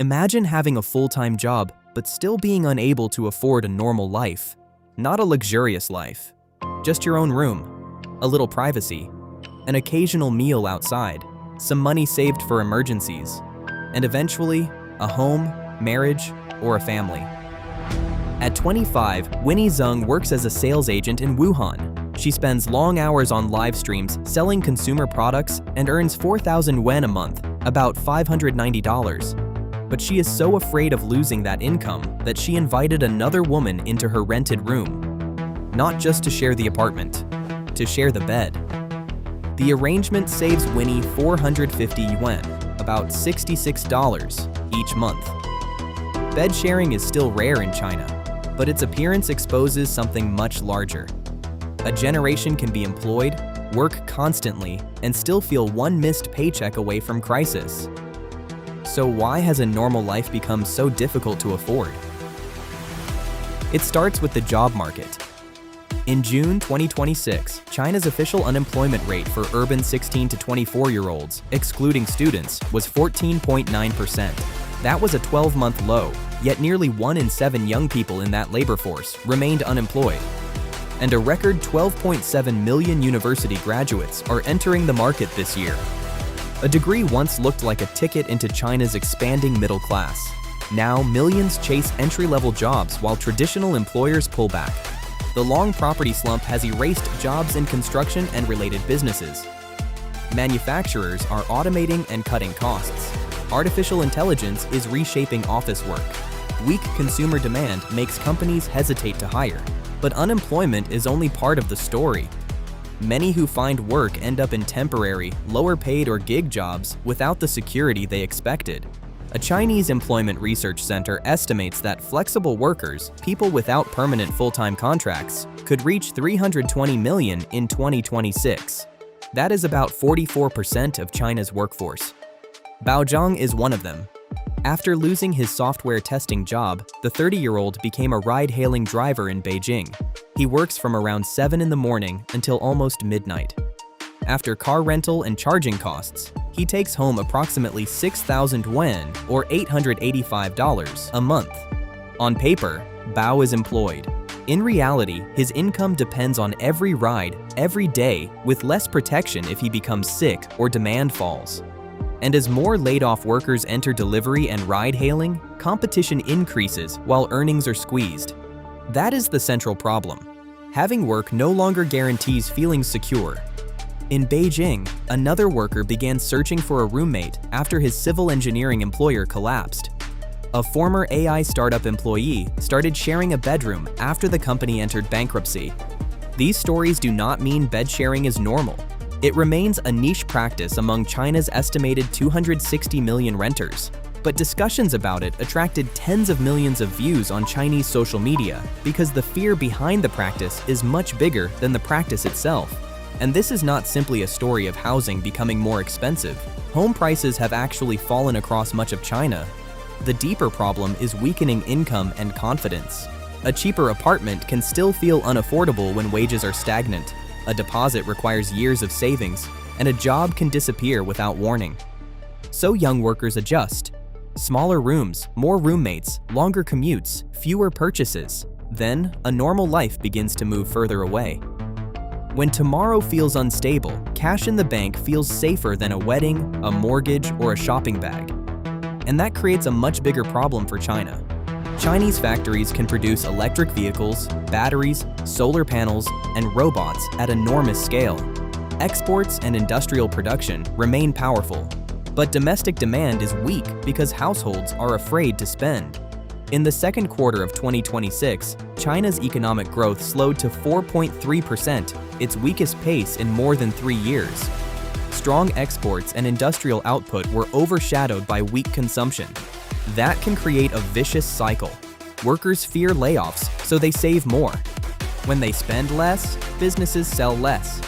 Imagine having a full-time job, but still being unable to afford a normal life. Not a luxurious life. Just your own room, a little privacy, an occasional meal outside, some money saved for emergencies, and eventually, a home, marriage, or a family. At 25, Winnie Zung works as a sales agent in Wuhan. She spends long hours on live streams selling consumer products and earns 4,000 yuan a month, about $590. But she is so afraid of losing that income that she invited another woman into her rented room. Not just to share the apartment, to share the bed. The arrangement saves Winnie 450 yuan, about $66 each month. Bed sharing is still rare in China, but its appearance exposes something much larger. A generation can be employed, work constantly, and still feel one missed paycheck away from crisis. So why has a normal life become so difficult to afford? It starts with the job market. In June 2026, China's official unemployment rate for urban 16 to 24-year-olds, excluding students, was 14.9%. That was a 12-month low, yet nearly 1 in 7 young people in that labor force remained unemployed. And a record 12.7 million university graduates are entering the market this year. A degree once looked like a ticket into China's expanding middle class. Now, millions chase entry-level jobs while traditional employers pull back. The long property slump has erased jobs in construction and related businesses. Manufacturers are automating and cutting costs. Artificial intelligence is reshaping office work. Weak consumer demand makes companies hesitate to hire. But unemployment is only part of the story. Many who find work end up in temporary, lower-paid or gig jobs without the security they expected. A Chinese employment research center estimates that flexible workers, people without permanent full-time contracts, could reach 320 million in 2026. That is about 44% of China's workforce. Bao Zhang is one of them. After losing his software testing job, the 30-year-old became a ride-hailing driver in Beijing. He works from around 7 in the morning until almost midnight. After car rental and charging costs, he takes home approximately 6,000 yuan or $885 a month. On paper, Bao is employed. In reality, his income depends on every ride, every day, with less protection if he becomes sick or demand falls. And as more laid-off workers enter delivery and ride-hailing, competition increases while earnings are squeezed. That is the central problem. Having work no longer guarantees feeling secure. In Beijing, another worker began searching for a roommate after his civil engineering employer collapsed. A former AI startup employee started sharing a bedroom after the company entered bankruptcy. These stories do not mean bed sharing is normal. It remains a niche practice among China's estimated 260 million renters. But discussions about it attracted tens of millions of views on Chinese social media because the fear behind the practice is much bigger than the practice itself. And this is not simply a story of housing becoming more expensive. Home prices have actually fallen across much of China. The deeper problem is weakening income and confidence. A cheaper apartment can still feel unaffordable when wages are stagnant. A deposit requires years of savings, and a job can disappear without warning. So young workers adjust. Smaller rooms, more roommates, longer commutes, fewer purchases. Then, a normal life begins to move further away. When tomorrow feels unstable, cash in the bank feels safer than a wedding, a mortgage, or a shopping bag. And that creates a much bigger problem for China. Chinese factories can produce electric vehicles, batteries, solar panels, and robots at enormous scale. Exports and industrial production remain powerful, but domestic demand is weak because households are afraid to spend. In the second quarter of 2026, China's economic growth slowed to 4.3%, its weakest pace in more than 3 years. Strong exports and industrial output were overshadowed by weak consumption. That can create a vicious cycle. Workers fear layoffs, so they save more. When they spend less, businesses sell less.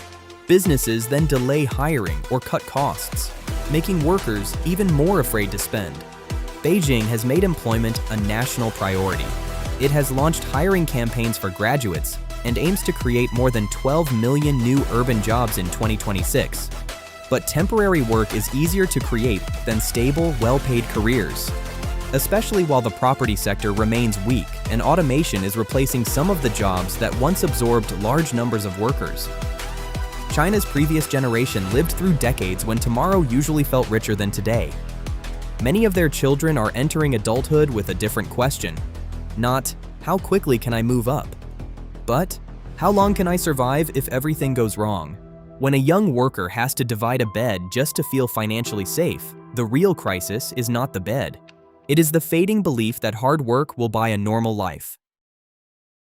Businesses then delay hiring or cut costs, making workers even more afraid to spend. Beijing has made employment a national priority. It has launched hiring campaigns for graduates and aims to create more than 12 million new urban jobs in 2026. But temporary work is easier to create than stable, well-paid careers. especially while the property sector remains weak and automation is replacing some of the jobs that once absorbed large numbers of workers. China's previous generation lived through decades when tomorrow usually felt richer than today. Many of their children are entering adulthood with a different question. Not, how quickly can I move up? But, how long can I survive if everything goes wrong? When a young worker has to divide a bed just to feel financially safe, the real crisis is not the bed. It is the fading belief that hard work will buy a normal life.